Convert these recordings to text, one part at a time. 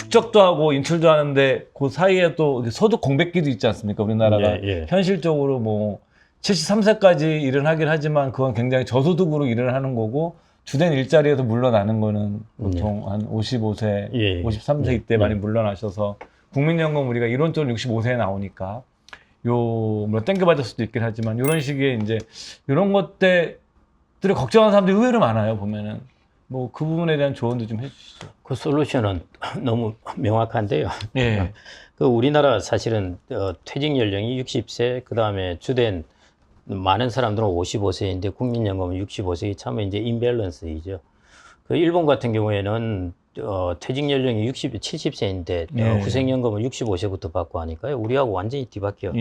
축적도 하고 인출도 하는데 그 사이에 또 소득 공백기도 있지 않습니까? 우리나라가 현실적으로 뭐 73세까지 일을 하긴 하지만 그건 굉장히 저소득으로 일을 하는 거고 주된 일자리에서 물러나는 거는 보통 한 55세, 53세 이때 많이 물러나셔서 국민연금 우리가 이론적으로 65세에 나오니까 물론 땡겨받을 수도 있긴 하지만 이런 식의 이제 이런 것들을 걱정하는 사람들이 의외로 많아요. 보면은 뭐 그 부분에 대한 조언도 좀 해주시죠. 그 솔루션은 너무 명확한데요. 예. 그 우리나라 사실은 퇴직 연령이 60세, 그 다음에 주된 많은 사람들은 55세인데 국민연금은 65세, 참 이제 인밸런스이죠. 그 일본 같은 경우에는 퇴직 연령이 70세인데 후생연금을 65세부터 받고 하니까요. 우리하고 완전히 뒤바뀌어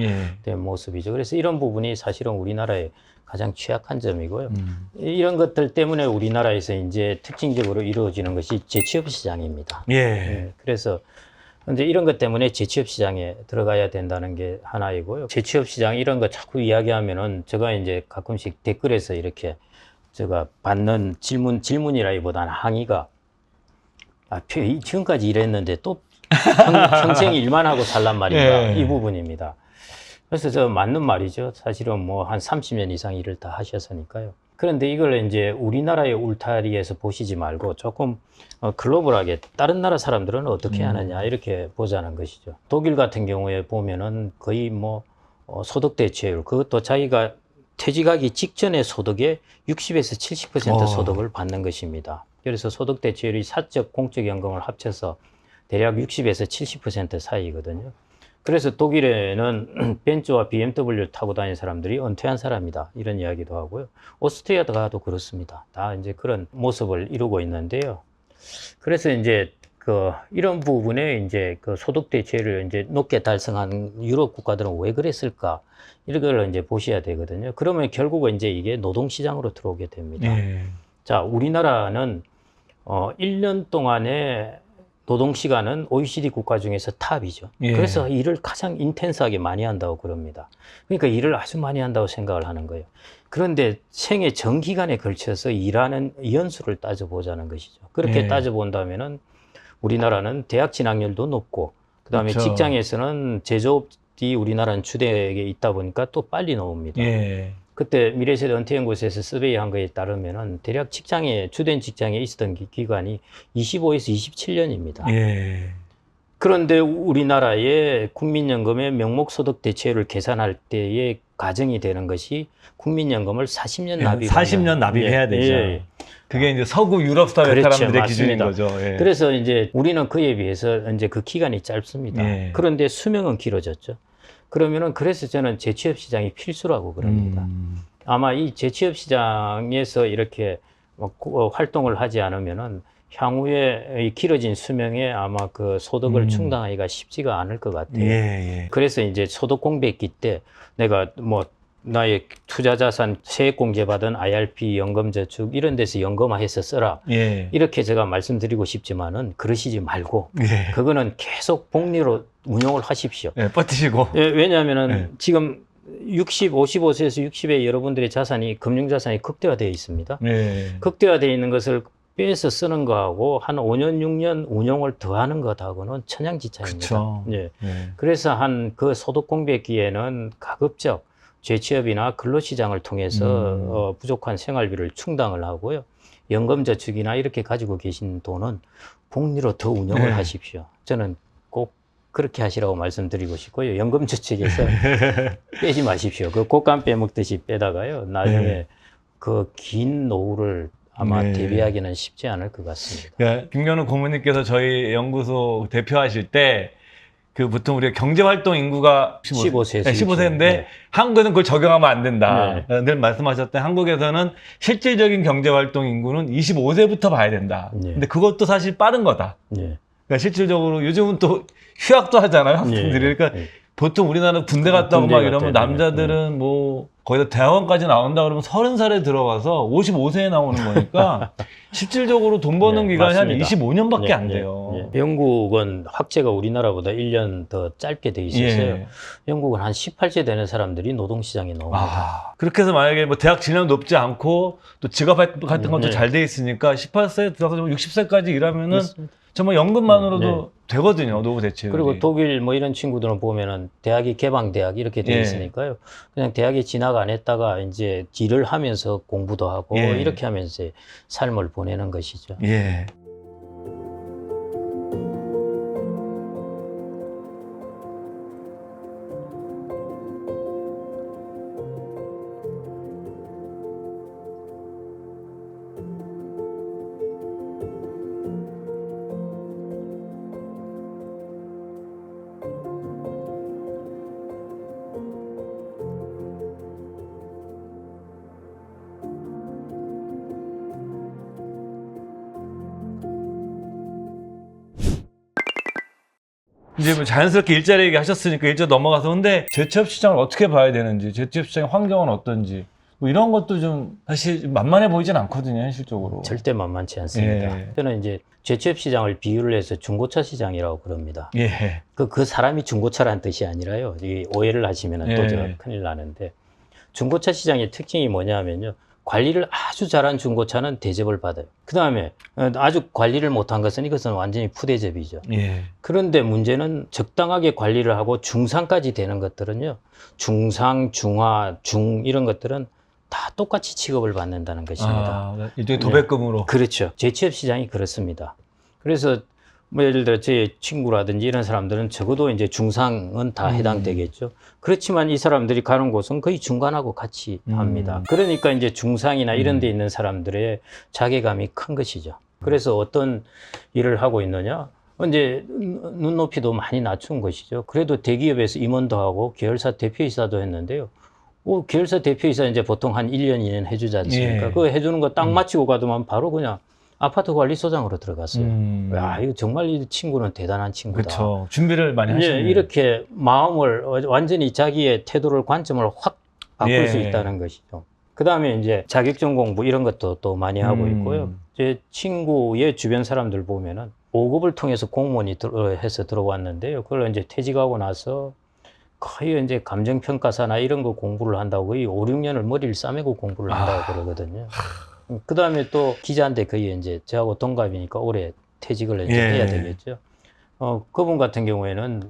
된 모습이죠. 그래서 이런 부분이 사실은 우리나라의 가장 취약한 점이고요. 이런 것들 때문에 우리나라에서 이제 특징적으로 이루어지는 것이 재취업 시장입니다. 그래서 근데 이런 것 때문에 재취업 시장에 들어가야 된다는 게 하나이고요. 재취업 시장 이런 거 자꾸 이야기하면은 제가 이제 가끔씩 댓글에서 이렇게 제가 받는 질문이라기보다는 항의가 지금까지 일했는데 또 평생 일만 하고 살란 말인가 이 부분입니다. 그래서 저 맞는 말이죠. 사실은 뭐 한 30년 이상 일을 다 하셨으니까요. 그런데 이걸 이제 우리나라의 울타리에서 보시지 말고 조금 글로벌하게 다른 나라 사람들은 어떻게 하느냐 이렇게 보자는 것이죠. 독일 같은 경우에 보면은 거의 뭐 소득 대체율, 그것도 자기가 퇴직하기 직전의 소득의 60에서 70% 소득을 받는 것입니다. 그래서 소득 대체율이 사적 공적 연금을 합쳐서 대략 60에서 70% 사이거든요. 그래서 독일에는 벤츠와 BMW 타고 다니는 사람들이 은퇴한 사람이다 이런 이야기도 하고요. 오스트리아도 그렇습니다. 다 이제 그런 모습을 이루고 있는데요. 그래서 이제 이런 부분에 이제 소득 대체율을 이제 높게 달성한 유럽 국가들은 왜 그랬을까? 이런 걸 이제 보셔야 되거든요. 그러면 결국은 이제 이게 노동시장으로 들어오게 됩니다. 자, 우리나라는 1년 동안에 노동시간은 OECD 국가 중에서 탑이죠. 그래서 일을 가장 인텐스하게 많이 한다고 그럽니다. 그러니까 일을 아주 많이 한다고 생각을 하는 거예요. 그런데 생애 전 기간에 걸쳐서 일하는 연수를 따져보자는 것이죠. 그렇게 따져본다면은 우리나라는 대학 진학률도 높고, 그 다음에 직장에서는 제조업이 우리나라는 주택에 있다 보니까 또 빨리 나옵니다. 그때 미래세대 은퇴연구소에서 서베이한 거에 따르면은 대략 주된 직장에 있었던 기간이 25에서 27년입니다. 그런데 우리나라의 국민연금의 명목소득 대체율을 계산할 때의 가정이 되는 것이 국민연금을 40년 납입. 40년 납입해야 되죠. 그게 이제 서구 유럽 사회 사람들의 기준인 거죠. 그래서 이제 우리는 그에 비해서 이제 그 기간이 짧습니다. 그런데 수명은 길어졌죠. 그러면은 그래서 저는 재취업 시장이 필수라고 그럽니다. 아마 이 재취업 시장에서 이렇게 활동을 하지 않으면은 향후에 이 길어진 수명에 아마 그 소득을 충당하기가 쉽지가 않을 것 같아요. 그래서 이제 소득 공백기 때 내가 뭐 나의 투자 자산 세액 공제받은 IRP, 연금저축 이런 데서 연금화해서 써라. 이렇게 제가 말씀드리고 싶지만은 그러시지 말고 그거는 계속 복리로 운용을 하십시오. 버티시고. 왜냐하면은 지금 55세에서 60에 여러분들의 자산이 금융자산이 극대화되어 있습니다. 극대화되어 있는 것을 빼서 쓰는 거하고 한 5년, 6년 운용을 더하는 것하고는 천양지차입니다. 그래서 한 그 소득 공백기에는 가급적 재취업이나 근로시장을 통해서 부족한 생활비를 충당을 하고요. 연금저축이나 이렇게 가지고 계신 돈은 복리로 더 운용을 하십시오. 저는 꼭 그렇게 하시라고 말씀드리고 싶고요. 연금저축에서 빼지 마십시오. 그 곶감 빼먹듯이 빼다가요. 나중에 그 긴 노후를 아마 대비하기는 쉽지 않을 것 같습니다. 그러니까 김경록 고문님께서 저희 연구소 대표하실 때 보통 우리가 경제활동 인구가 15세인데 한국에는 그걸 적용하면 안 된다. 늘 말씀하셨던 한국에서는 실질적인 경제활동 인구는 25세부터 봐야 된다. 근데 그것도 사실 빠른 거다. 그러니까 실질적으로 요즘은 또 휴학도 하잖아요. 학생들이. 그러니까 보통 우리나라는 군대 갔다 오고 막 이러면 남자들은 뭐 거기다 대학원까지 나온다 그러면 30살에 들어가서 55세에 나오는 거니까 실질적으로 돈 버는 기간이 한 25년밖에 안 돼요. 영국은 학제가 우리나라보다 1년 더 짧게 돼 있었어요. 영국은 한 18세 되는 사람들이 노동시장에 나옵니다. 그렇게 해서 만약에 뭐 대학 진학이 높지 않고 또 직업 같은 것도 잘 돼 있으니까 18세 들어가서 60세까지 일하면은 그렇습니다. 정말 연금만으로도 되거든요, 노후 대체. 그리고 독일 뭐 이런 친구들은 보면은 대학이 개방대학 이렇게 돼 있으니까요. 그냥 대학에 진학 안 했다가 이제 일을 하면서 공부도 하고 이렇게 하면서 삶을 보내는 것이죠. 이제 뭐 자연스럽게 일자리 얘기 하셨으니까 일자 넘어가서 근데 재취업 시장을 어떻게 봐야 되는지, 재취업 시장의 환경은 어떤지 뭐 이런 것도 좀 사실 만만해 보이진 않거든요, 현실적으로. 절대 만만치 않습니다. 저는 이제 재취업 시장을 비유를 해서 중고차 시장이라고 그럽니다. 그 사람이 중고차라는 뜻이 아니라요. 이 오해를 하시면 또 저 큰일 나는데, 중고차 시장의 특징이 뭐냐면요. 관리를 아주 잘한 중고차는 대접을 받아요. 그 다음에 아주 관리를 못한 것은 이것은 완전히 푸대접이죠. 그런데 문제는 적당하게 관리를 하고 중상까지 되는 것들은요. 중상, 중하, 중 이런 것들은 다 똑같이 취급을 받는다는 것입니다. 일종의 도배금으로. 그렇죠. 재취업 시장이 그렇습니다. 그래서 뭐 예를 들어 제 친구라든지 이런 사람들은 적어도 이제 중상은 다 해당되겠죠. 그렇지만 이 사람들이 가는 곳은 거의 중간하고 같이 합니다. 그러니까 이제 중상이나 이런 데 있는 사람들의 자괴감이 큰 것이죠. 그래서 어떤 일을 하고 있느냐? 이제 눈높이도 많이 낮춘 것이죠. 그래도 대기업에서 임원도 하고 계열사 대표이사도 했는데요. 계열사 대표이사 이제 보통 한 1년, 2년 해주지 않습니까? 그거 해주는 거 딱 마치고 가더만 바로 그냥 아파트 관리소장으로 들어갔어요. 야, 이거 정말 이 친구는 대단한 친구다. 그렇죠. 준비를 많이 하셨네요. 이렇게 마음을 완전히 자기의 태도를 관점을 확 바꿀 수 있다는 것이죠. 그 다음에 이제 자격증 공부 이런 것도 또 많이 하고 있고요. 제 친구의 주변 사람들 보면은 5급을 통해서 공무원이 해서 들어왔는데요. 그걸 이제 퇴직하고 나서 거의 이제 감정평가사나 이런 거 공부를 한다고 거의 5, 6년을 머리를 싸매고 공부를 한다고 그러거든요. 그 다음에 또 기자인데 거의 이제 저하고 동갑이니까 올해 퇴직을 이제 해야 되겠죠. 그분 같은 경우에는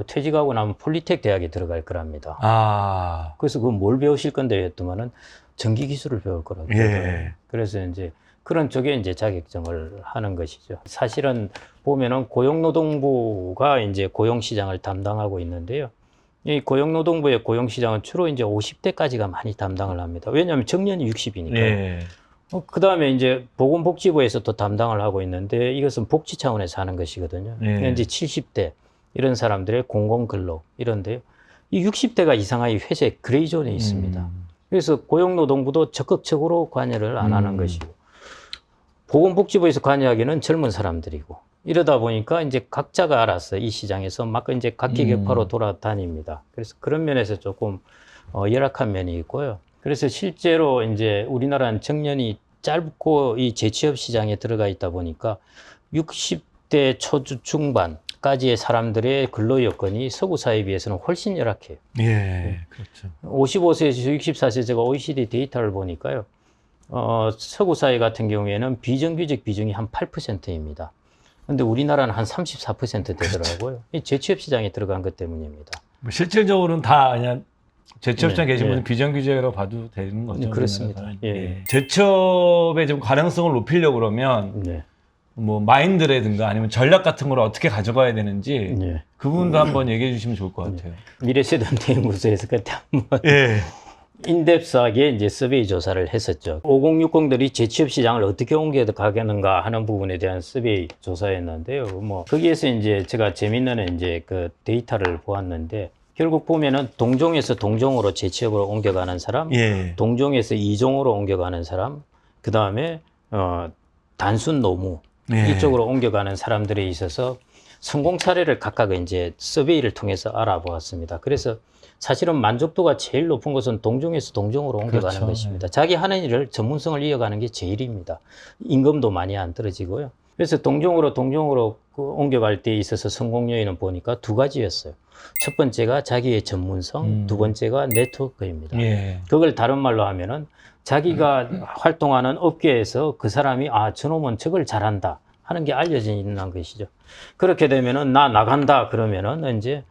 퇴직하고 나면 폴리텍 대학에 들어갈 거랍니다. 그래서 그 뭘 배우실 건데 했더만은 전기 기술을 배울 거라고. 그래서 이제 그런 쪽에 이제 자격증을 하는 것이죠. 사실은 보면은 고용노동부가 이제 고용시장을 담당하고 있는데요. 이 고용노동부의 고용시장은 주로 이제 50대까지가 많이 담당을 합니다. 왜냐하면 정년이 60이니까요. 그 다음에 이제 보건복지부에서 또 담당을 하고 있는데 이것은 복지 차원에서 하는 것이거든요. 이제 70대 이런 사람들의 공공근로 이런데요. 이 60대가 이상하게 회색 그레이존에 있습니다. 그래서 고용노동부도 적극적으로 관여를 안 하는 것이고 보건복지부에서 관여하기는 젊은 사람들이고 이러다 보니까 이제 각자가 알아서 이 시장에서 막 이제 각기격파로 돌아다닙니다. 그래서 그런 면에서 조금 열악한 면이 있고요. 그래서 실제로 이제 우리나라는 정년이 짧고 이 재취업 시장에 들어가 있다 보니까 60대 초중반까지의 사람들의 근로 여건이 서구 사회에 비해서는 훨씬 열악해요. 그렇죠. 55세에서 64세 제가 OECD 데이터를 보니까요. 서구 사회 같은 경우에는 비정규직 비중이 한 8%입니다. 근데 우리나라는 한 34% 되더라고요. 그렇죠. 이 재취업 시장에 들어간 것 때문입니다. 실질적으로는 다 그냥 재취업장 계신 분은 비정규직이라고 봐도 되는 거죠. 그렇습니다. 재취업의 좀 가능성을 높이려고 그러면 뭐 마인드라든가 아니면 전략 같은 걸 어떻게 가져가야 되는지 그 부분도 한번 얘기해 주시면 좋을 것 같아요. 미래세대연구소에서 그때 한번 인덱스하게 이제 서베이 조사를 했었죠. 5060들이 재취업 시장을 어떻게 옮겨가겠는가 하는 부분에 대한 서베이 조사였는데요. 뭐 거기에서 이제 제가 재밌는 이제 그 데이터를 보았는데 결국 보면은 동종에서 동종으로 재취업으로 옮겨가는 사람, 동종에서 이종으로 옮겨가는 사람, 그 다음에 단순 노무 이쪽으로 옮겨가는 사람들에 있어서 성공 사례를 각각 이제 서베이를 통해서 알아보았습니다. 그래서 사실은 만족도가 제일 높은 것은 동종에서 동종으로 옮겨가는 것입니다. 자기 하는 일을 전문성을 이어가는 게 제일입니다. 임금도 많이 안 떨어지고요. 그래서 동종으로 그 옮겨갈 때 있어서 성공 요인은 보니까 두 가지였어요. 첫 번째가 자기의 전문성, 두 번째가 네트워크입니다. 예. 그걸 다른 말로 하면은 자기가 활동하는 업계에서 그 사람이 저놈은 저걸 잘한다 하는 게 알려져 있는 것이죠. 그렇게 되면은 나 나간다 그러면은 이제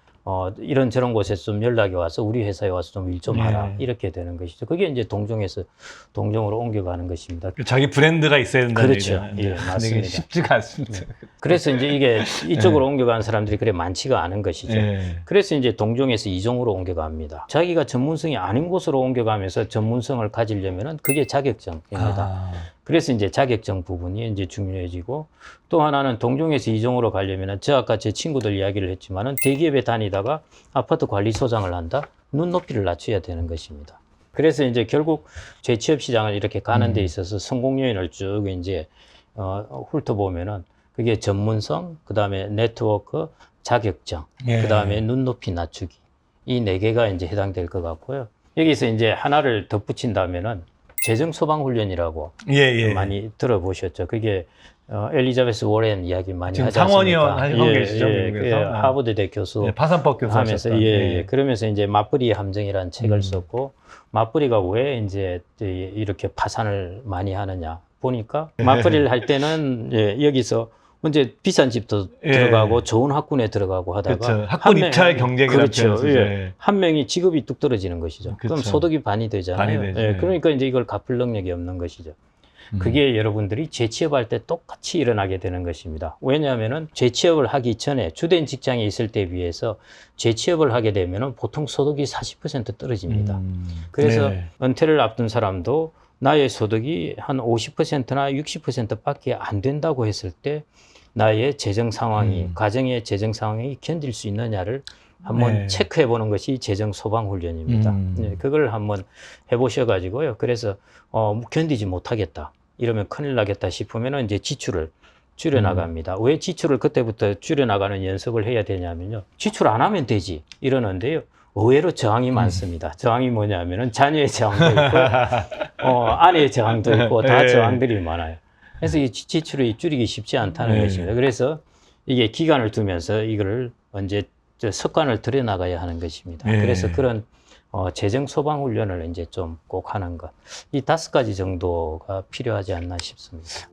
이런저런 곳에서 좀 연락이 와서 우리 회사에 와서 좀 일 좀 하라 이렇게 되는 것이죠. 그게 이제 동종에서 동종으로 옮겨가는 것입니다. 자기 브랜드가 있어야 된다는 그렇죠. 얘기잖아요. 예, 맞습니다. 쉽지가 않습니다. 그래서 이제 이게 이쪽으로 옮겨가는 사람들이 그래 많지가 않은 것이죠. 예. 그래서 이제 동종에서 이종으로 옮겨갑니다. 자기가 전문성이 아닌 곳으로 옮겨가면서 전문성을 가지려면은 그게 자격증입니다. 그래서 이제 자격증 부분이 이제 중요해지고, 또 하나는 동종에서 이종으로 가려면은 저 아까 제 친구들 이야기를 했지만은 대기업에 다니다가 아파트 관리소장을 한다? 눈높이를 낮춰야 되는 것입니다. 그래서 이제 결국 재취업 시장을 이렇게 가는 데 있어서 성공 요인을 쭉 이제 훑어보면은 그게 전문성, 그 다음에 네트워크, 자격증, 그 다음에 눈높이 낮추기. 이 네 개가 이제 해당될 것 같고요. 여기서 이제 하나를 덧붙인다면은 재정 소방 훈련이라고 많이 들어보셨죠. 그게 엘리자베스 워렌 이야기 많이 하지 않습니까? 상원의원 하고 계시죠, 미국에서. 하버드대 교수 파산법 교수 하면서 하셨던. 그러면서 이제 맞벌이 함정이라는 책을 썼고, 맞벌이가 왜 이제 이렇게 파산을 많이 하느냐 보니까 맞벌이를 할 때는 여기서 먼저 비싼 집도 들어가고 좋은 학군에 들어가고 하다가 그렇죠. 학군 입찰 경쟁이라는 그렇죠. 한 명이 직업이 뚝 떨어지는 것이죠. 그럼 소득이 반이 되잖아요. 그러니까 이제 이걸 갚을 능력이 없는 것이죠. 그게 여러분들이 재취업할 때 똑같이 일어나게 되는 것입니다. 왜냐하면은 재취업을 하기 전에 주된 직장에 있을 때 비해서 재취업을 하게 되면은 보통 소득이 40% 떨어집니다. 그래서 은퇴를 앞둔 사람도 나의 소득이 한 50%나 60%밖에 안 된다고 했을 때 나의 재정 상황이, 가정의 재정 상황이 견딜 수 있느냐를 한번 체크해 보는 것이 재정 소방 훈련입니다. 그걸 한번 해보셔가지고요. 그래서 견디지 못하겠다, 이러면 큰일 나겠다 싶으면 이제 지출을 줄여나갑니다. 왜 지출을 그때부터 줄여나가는 연습을 해야 되냐면요. 지출 안 하면 되지 이러는데요. 의외로 저항이 많습니다. 저항이 뭐냐면은 자녀의 저항도 있고, 아내의 저항도 있고, 다 저항들이 많아요. 그래서 이 지출을 줄이기 쉽지 않다는 것입니다. 그래서 이게 기간을 두면서 이거를 언제 습관을 들여나가야 하는 것입니다. 그래서 그런 재정 소방 훈련을 이제 좀 꼭 하는 것. 이 5가지 정도가 필요하지 않나 싶습니다.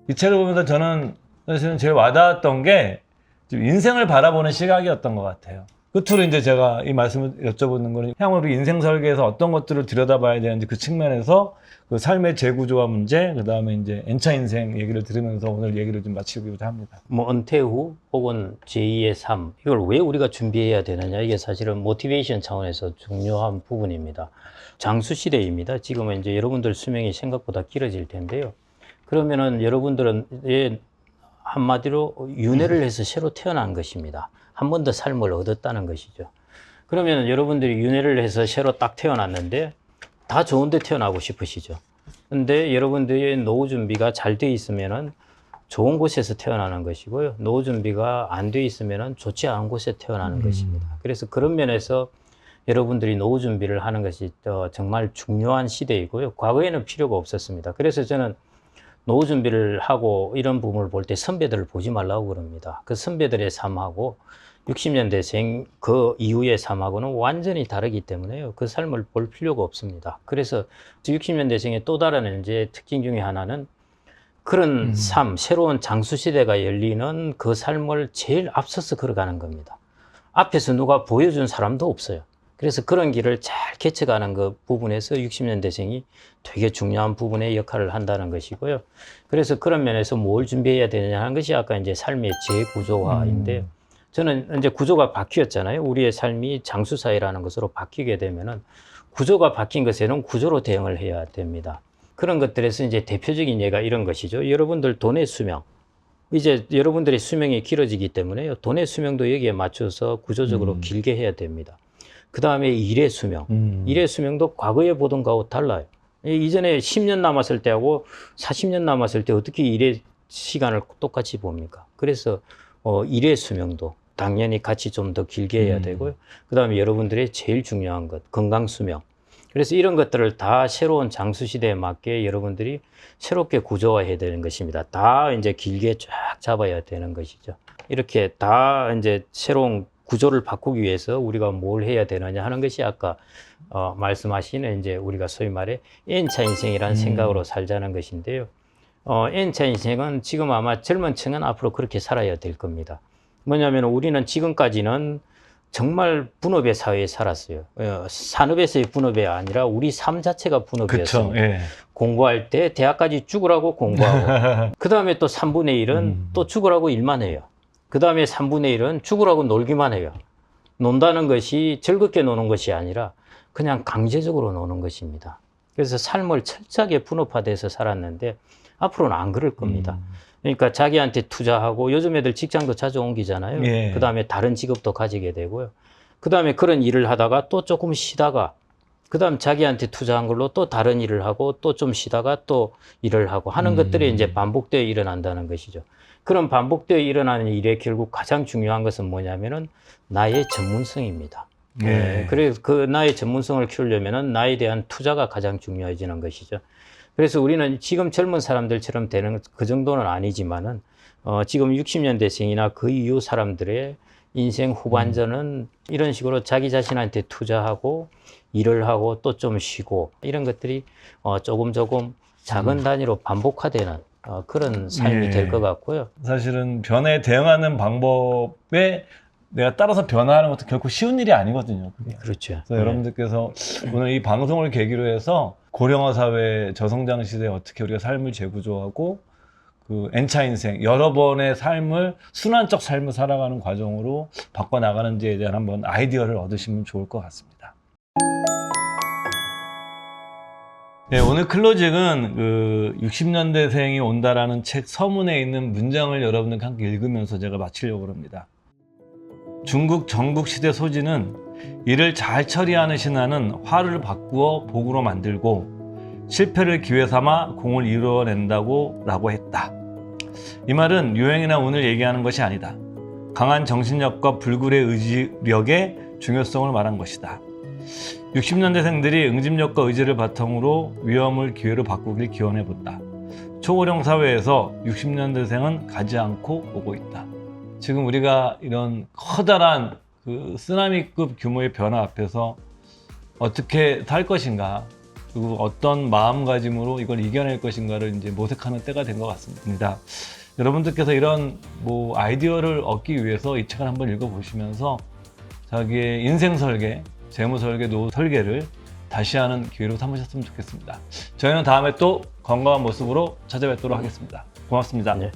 이 책을 보면서 저는 사실은 제일 와닿았던 게 좀 인생을 바라보는 시각이었던 것 같아요. 끝으로 이제 제가 이 말씀을 여쭤보는 거는 향후 우리 인생 설계에서 어떤 것들을 들여다봐야 되는지 그 측면에서 그 삶의 재구조화 문제, 그 다음에 이제 N차 인생 얘기를 들으면서 오늘 얘기를 좀 마치고자 합니다. 뭐 은퇴 후 혹은 제2의 삶, 이걸 왜 우리가 준비해야 되느냐, 이게 사실은 모티베이션 차원에서 중요한 부분입니다. 장수 시대입니다. 지금은 이제 여러분들 수명이 생각보다 길어질 텐데요. 그러면은 여러분들은 한마디로 윤회를 해서 새로 태어난 것입니다. 한 번 더 삶을 얻었다는 것이죠. 그러면 여러분들이 윤회를 해서 새로 딱 태어났는데 다 좋은데 태어나고 싶으시죠. 근데 여러분들의 노후 준비가 잘 돼 있으면은 좋은 곳에서 태어나는 것이고요. 노후 준비가 안 돼 있으면은 좋지 않은 곳에 태어나는 것입니다. 그래서 그런 면에서 여러분들이 노후 준비를 하는 것이 정말 중요한 시대이고요. 과거에는 필요가 없었습니다. 그래서 저는 노후 준비를 하고 이런 부분을 볼 때 선배들을 보지 말라고 그럽니다. 그 선배들의 삶하고 60년대생 그 이후의 삶하고는 완전히 다르기 때문에요. 그 삶을 볼 필요가 없습니다. 그래서 60년대생의 또 다른 이제 특징 중에 하나는 그런 삶, 새로운 장수 시대가 열리는 그 삶을 제일 앞서서 걸어가는 겁니다. 앞에서 누가 보여준 사람도 없어요. 그래서 그런 길을 잘 개척하는 그 부분에서 60년대생이 되게 중요한 부분의 역할을 한다는 것이고요. 그래서 그런 면에서 뭘 준비해야 되느냐 하는 것이 아까 이제 삶의 재구조화인데, 저는 이제 구조가 바뀌었잖아요. 우리의 삶이 장수사회라는 것으로 바뀌게 되면은 구조가 바뀐 것에는 구조로 대응을 해야 됩니다. 그런 것들에서 이제 대표적인 예가 이런 것이죠. 여러분들 돈의 수명, 이제 여러분들의 수명이 길어지기 때문에 돈의 수명도 여기에 맞춰서 구조적으로 길게 해야 됩니다. 그 다음에 일의 수명. 일의 수명도 과거에 보던 거하고 달라요. 이전에 10년 남았을 때하고 40년 남았을 때 어떻게 일의 시간을 똑같이 봅니까? 그래서 일의 수명도 당연히 같이 좀 더 길게 해야 되고요. 그 다음에 여러분들의 제일 중요한 것, 건강 수명. 그래서 이런 것들을 다 새로운 장수 시대에 맞게 여러분들이 새롭게 구조화해야 되는 것입니다. 다 이제 길게 쫙 잡아야 되는 것이죠. 이렇게 다 이제 새로운 구조를 바꾸기 위해서 우리가 뭘 해야 되느냐 하는 것이 아까 말씀하신 이제 우리가 소위 말해 N차 인생이라는 생각으로 살자는 것인데요. N차 인생은 지금 아마 젊은 층은 앞으로 그렇게 살아야 될 겁니다. 뭐냐면 우리는 지금까지는 정말 분업의 사회에 살았어요. 산업에서의 분업이 아니라 우리 삶 자체가 분업이었어요. 예. 공부할 때 대학까지 죽으라고 공부하고 그 다음에 또 3분의 1은 또 죽으라고 일만 해요. 그 다음에 3분의 1은 죽으라고 놀기만 해요. 논다는 것이 즐겁게 노는 것이 아니라 그냥 강제적으로 노는 것입니다. 그래서 삶을 철저하게 분업화돼서 살았는데 앞으로는 안 그럴 겁니다. 그러니까 자기한테 투자하고 요즘 애들 직장도 자주 옮기잖아요. 예. 그 다음에 다른 직업도 가지게 되고요. 그 다음에 그런 일을 하다가 또 조금 쉬다가 그 다음 자기한테 투자한 걸로 또 다른 일을 하고 또 좀 쉬다가 또 일을 하고 하는 것들이 이제 반복되어 일어난다는 것이죠. 그런 반복되어 일어나는 일에 결국 가장 중요한 것은 뭐냐면은 나의 전문성입니다. 예. 그래서 그 나의 전문성을 키우려면은 나에 대한 투자가 가장 중요해지는 것이죠. 그래서 우리는 지금 젊은 사람들처럼 되는 그 정도는 아니지만은 지금 60년대생이나 그 이후 사람들의 인생 후반전은 이런 식으로 자기 자신한테 투자하고 일을 하고 또 좀 쉬고 이런 것들이 조금 작은 단위로 반복화되는 그런 삶이 될 것 같고요. 사실은 변화에 대응하는 방법에 내가 따라서 변화하는 것도 결코 쉬운 일이 아니거든요. 그게. 그렇죠. 그래서 여러분들께서 오늘 이 방송을 계기로 해서 고령화 사회, 저성장 시대에 어떻게 우리가 삶을 재구조하고 그 N차 인생, 여러 번의 삶을 순환적 삶을 살아가는 과정으로 바꿔나가는지에 대한 한번 아이디어를 얻으시면 좋을 것 같습니다. 네, 오늘 클로징은 그 60년대생이 온다라는 책 서문에 있는 문장을 여러분들과 함께 읽으면서 제가 마치려고 합니다. 중국 전국시대 소진은 이를 잘 처리하는 신하는 화를 바꾸어 복으로 만들고 실패를 기회 삼아 공을 이루어낸다고 라고 했다. 이 말은 유행이나 운을 얘기하는 것이 아니다. 강한 정신력과 불굴의 의지력의 중요성을 말한 것이다. 60년대생들이 응집력과 의지를 바탕으로 위험을 기회로 바꾸길 기원해본다. 초고령 사회에서 60년대생은 가지 않고 오고 있다. 지금 우리가 이런 커다란 그 쓰나미급 규모의 변화 앞에서 어떻게 살 것인가, 그리고 어떤 마음가짐으로 이걸 이겨낼 것인가를 이제 모색하는 때가 된 것 같습니다. 여러분들께서 이런 아이디어를 얻기 위해서 이 책을 한번 읽어보시면서 자기의 인생 설계, 재무 설계, 노후 설계를 다시 하는 기회로 삼으셨으면 좋겠습니다. 저희는 다음에 또 건강한 모습으로 찾아뵙도록 하겠습니다. 고맙습니다. 네.